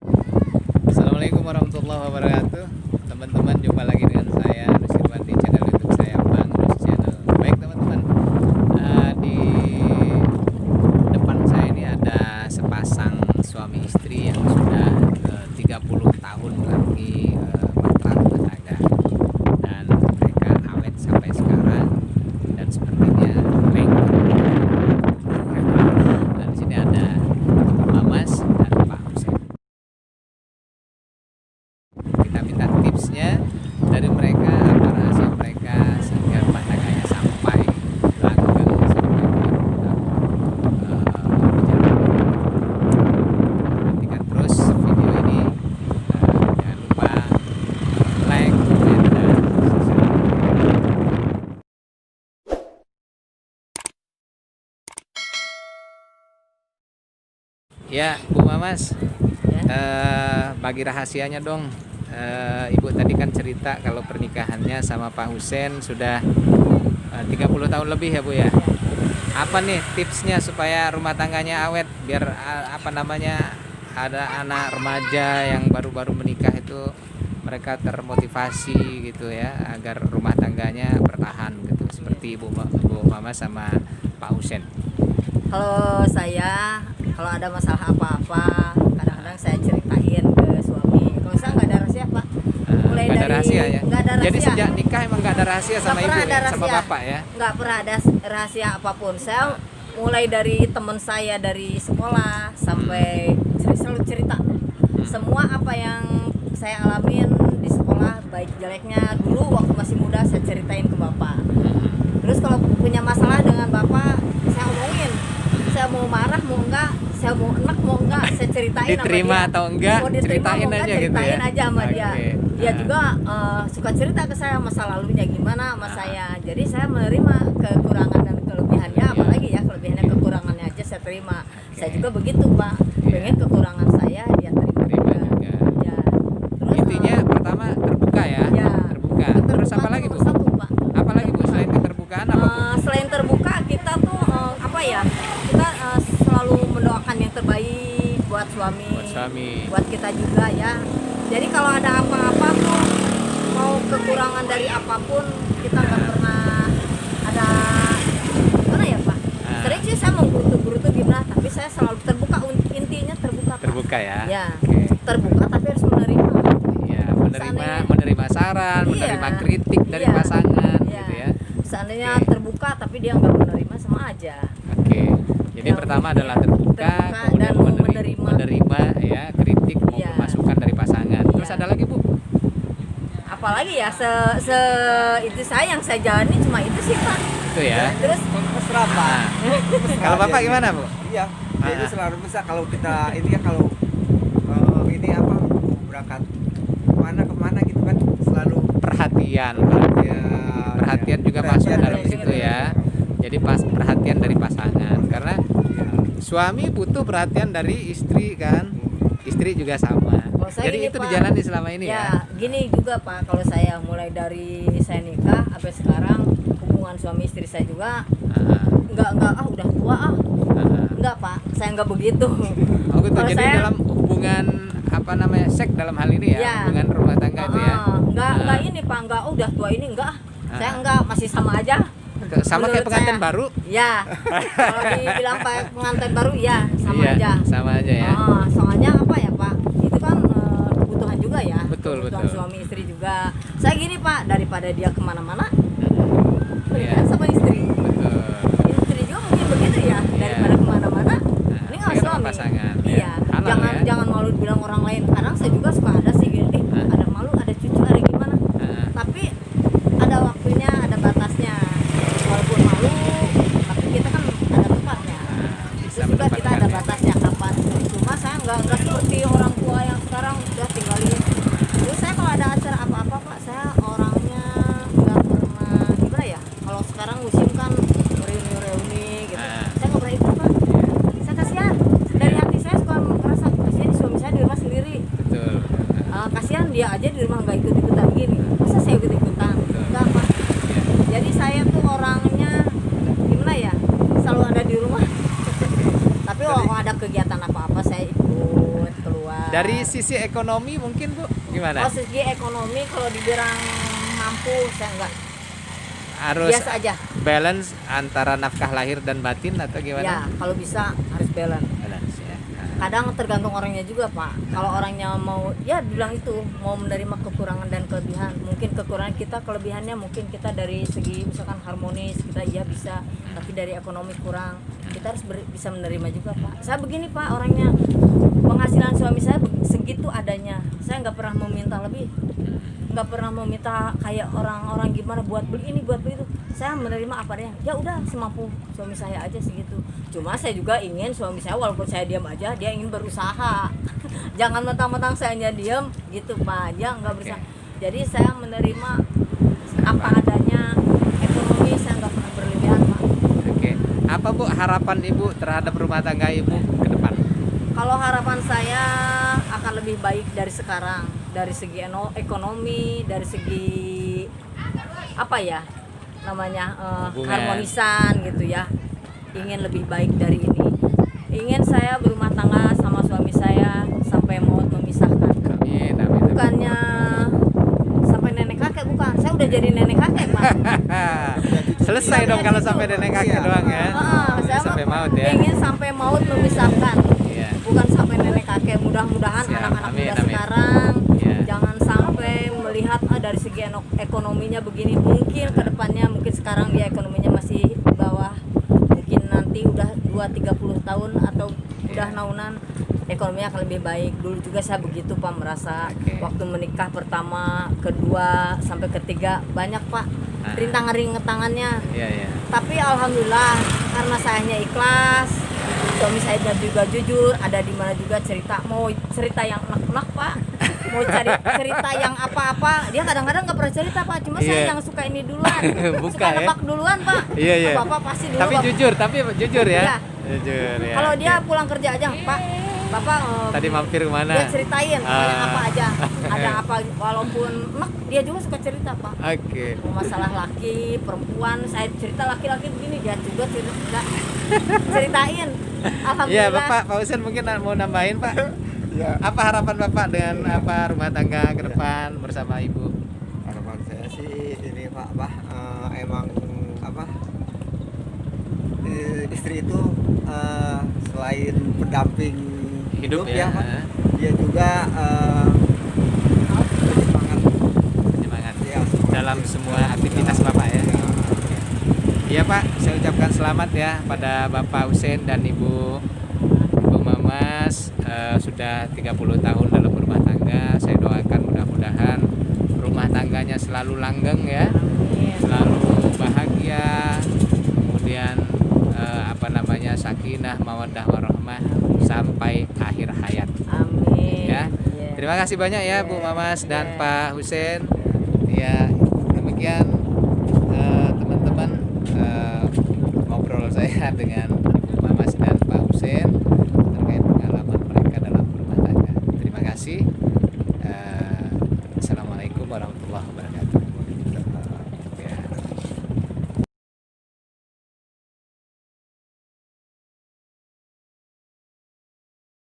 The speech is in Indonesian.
Assalamualaikum warahmatullahi wabarakatuh. Teman-teman, jumpa lagi dengan saya Nusirwan di channel YouTube saya, Bang Nus Channel. Baik teman-teman, di depan saya ini ada sepasang suami istri yang sudah 30 tahun lagi berperan rumah tangga, dan mereka awet sampai sekarang dan sepertinya lengkap. Dan di sini ada Mamas dan Pak Husen. Kita minta tipsnya dari mereka, apa rahasia mereka sehingga rumah tangganya sampai langgeng, sampai nantikan terus video ini. Jangan lupa like, comment, dan subscribe. Ya, Bu Mamas, bagi rahasianya dong. Ibu tadi kan cerita kalau pernikahannya sama Pak Husen sudah 30 tahun lebih ya Bu ya. Apa nih tipsnya supaya rumah tangganya awet, biar ada anak remaja yang baru-baru menikah itu mereka termotivasi gitu ya, agar rumah tangganya bertahan gitu, seperti Bu Mama sama Pak Husen. Kalau saya, kalau ada masalah apa-apa, kadang-kadang saya ceritain ke suami. Kalau saya nggak ada rahasia, Pak. Mulai Nggak ada dari rahasia ya. nggak ada rahasia. Jadi sejak nikah emang nggak ada rahasia sama ibu ya, sama bapak ya. Nggak pernah ada rahasia apapun. Saya mulai dari teman saya dari sekolah sampai selalu cerita. Semua apa yang saya alamin di sekolah, baik jeleknya dulu waktu masih muda, saya ceritain ke bapak. Terus kalau punya masalah dengan bapak, saya omongin. Saya mau marah mau enggak, saya mau enak mau enggak, saya ceritain Diterima sama dia. atau enggak, Mau diterima ceritain mau enggak, aja gitu ya. ceritain aja sama dia. Oke. Dia juga suka cerita ke saya masa lalunya gimana sama saya. Jadi saya menerima kekurangan dan kelebihannya, apalagi ya kelebihannya kekurangannya aja saya terima. Saya juga begitu, Pak. Pengen kekurangan saya dia terima Terima juga. juga. Ya. Terus Intinya pertama terbuka ya. ya, Terbuka. Terus apa lagi Bu? nomor satu, Pak. Apa lagi Bu selain keterbukaan, apa Bu? Selain terbuka, kita tuh apa ya, kita selalu mendoakan yang terbaik buat suami, Buat suami. buat kita juga ya. Jadi kalau ada apa-apa tuh, mau kekurangan dari apapun, kita nggak pernah ada gimana ya Pak. Sering sih saya menggerutu-gerutu gimana, tapi saya selalu terbuka. Intinya terbuka, Pak. Terbuka ya. Ya, Oke. terbuka tapi harus menerima. Ya, menerima saran, Iya. menerima kritik dari Iya. pasangan Iya. gitu ya. Seandainya Oke. terbuka tapi dia nggak menerima, sama aja. Oke. Jadi Ya, pertama adalah terbuka, kemudian dan mau menerima ya kritik maupun Iya. masukan dari pasangan. Terus Iya. ada lagi Bu? Apalagi ya itu saya yang saya jalani cuma itu sih Pak. Itu ya. Terus Mesra Pak. Kalau Bapak gimana Bu? Iya. Jadi selalu bisa kalau kita ini ya, kalau ini apa, mau berangkat kemana gitu kan, selalu Perhatian juga perhatian masuk dalam dari situ ya. Jadi perhatian dari pasangan, karena Iya. suami butuh perhatian dari istri kan, istri juga sama. Kalau saya Jadi ini, itu Pak, dijalani selama ini ya. gini juga Pak, kalau saya mulai dari saya nikah sampai sekarang, hubungan suami istri saya juga Ah, enggak udah tua enggak Pak, saya enggak begitu. Oh gitu. Kalau Jadi saya- dalam hubungan seks dalam hal ini ya, Ya. hubungan rumah tangga itu ya. Enggak ini Pak, enggak udah tua ini enggak. Saya enggak, masih sama aja. Sama kayak Menurut pengantin saya. baru. Ya, kalau dibilang Pak pengantin baru ya sama Iya, aja. sama aja ya. Soalnya apa ya Pak, itu kan kebutuhan juga ya. Betul, Kebutuhan betul. suami istri juga. Saya gini Pak, daripada dia kemana-mana, Iya. mendingan sama istri. Betul. Istri juga mungkin begitu ya, daripada kemana-mana, mending sama ini kan sama suami. pasangan, ya. Iya, Halal jangan ya. jangan malu bilang orang lain. Kadang saya juga suka ada sih gini, ada malu, ada cucu, ada gimana. Ah, Tapi ada waktunya, ada batasnya. Walaupun malu, tapi kita kan ada tempatnya. bisa Terus juga kita ada menempatkan ya. batasnya kapan. Cuma saya nggak seperti orang tua yang sekarang udah tinggalin. Terus saya kalau ada acara apa-apa Pak, saya orangnya nggak pernah gimana ya. Kalau sekarang musim kan reuni-reuni gitu, saya nggak pernah ikut Pak. Saya kasihan. Dari hati saya suka merasa kasihan suami saya di rumah sendiri. Betul. Kasihan dia aja di rumah nggak ikut-ikutan gini. Masa saya ikut-ikutan? Enggak Pak. Jadi saya tuh orangnya gimana ya, selalu ada di rumah. Tapi kalau ada kegiatan apa-apa saya ikut keluar. Dari sisi ekonomi mungkin Bu gimana? Kalau segi ekonomi kalau dibilang mampu saya enggak, Harus biasa aja. balance antara nafkah lahir dan batin atau Ya, gimana? kalau bisa harus balance. Balance ya. Kadang tergantung orangnya juga Pak. Kalau orangnya mau ya bilang itu mau menerima kekurangan dan kelebihan, mungkin kekurangan kita, kelebihannya mungkin kita dari segi misalkan harmonis kita ya bisa, tapi dari ekonomi kurang, kita harus bisa menerima juga Pak. Saya begini Pak, orangnya penghasilan suami saya segitu adanya, saya nggak pernah meminta lebih, nggak pernah meminta kayak orang-orang gimana buat beli ini buat beli itu. Saya menerima apa adanya, ya udah semampu suami saya aja segitu. Cuma saya juga ingin suami saya walaupun saya diam aja, dia ingin berusaha. Jangan mentang-mentang saya hanya diam gitu Pak, dia nggak berusaha. Jadi saya menerima apa adanya, ekonomi saya nggak pernah berlebihan Pak. Oke. Apa Bu harapan Ibu terhadap rumah tangga Ibu ke depan? Kalau harapan saya akan lebih baik dari sekarang, dari segi ekonomi, dari segi apa ya namanya Hubungan. harmonisan gitu ya. Ingin lebih baik dari ini. Ingin saya berumah tangga sama suami saya sampai maut memisahkan. Amin, amin. Bukannya sampai nenek kakek, bukan. Saya udah jadi nenek kakek Pak. Selesai dong kalau sampai nenek kakek doang ya. Saya Sampai mah maut ya. ingin sampai maut memisahkan. Iya. Bukan sampai nenek kakek. Mudah-mudahan Siap. anak-anak Amin, muda amin. sekarang Iya. jangan sampai melihat dari segi ekonominya begini. Mungkin kedepannya, mungkin sekarang dia ekonominya masih di bawah, mungkin nanti udah 2-30 tahun atau udah naunan ekonominya akan lebih baik. Dulu juga saya begitu Pak, merasa Oke. waktu menikah pertama, kedua sampai ketiga banyak Pak rintangan-rintangannya. Iya, iya. Tapi alhamdulillah karena sayanya ikhlas, suami saya juga jujur, ada di mana juga cerita, mau cerita yang enak-enak Pak, mau cari cerita yang apa-apa, dia kadang-kadang nggak pernah cerita Pak, cuma Iya. saya yang suka ini duluan, Buka suka ya. nebak duluan Pak. Iya, iya. Bapak pasti dulu. Tapi jujur ya. Iya. Jujur ya. Kalau dia Oke. pulang kerja aja, Pak, Bapak Tadi mampir kemana? dia ceritain yang apa aja, ada apa, walaupun enak dia juga suka cerita Pak. Oke. Masalah laki, perempuan, saya cerita laki-laki begini, dia juga ceritain. Alhamdulillah. Iya, Bapak, Pak Husen mungkin mau nambahin, Pak. Ya, Apa harapan Bapak dengan apa rumah tangga ke depan bersama Ibu? harapan saya sih ini Pak, emang apa, istri itu selain pendamping Hidup ya ya. Pak, dia juga penyemangat Penyemangat ya, dalam semua aktivitas Bapak ya. Iya Pak, saya ucapkan selamat ya pada Bapak Husen dan Ibu Mamas, sudah 30 tahun dalam berumah tangga. Saya doakan mudah-mudahan rumah tangganya selalu langgeng ya, selalu bahagia, kemudian sakinah mawaddah warahmah sampai akhir hayat. Amin. Ya. Iya. Terima kasih banyak ya Bu Mamas dan Iya. Pak Husen. Ya, demikian teman-teman ngobrol saya dengan Ibu Mamas dan Pak Husen.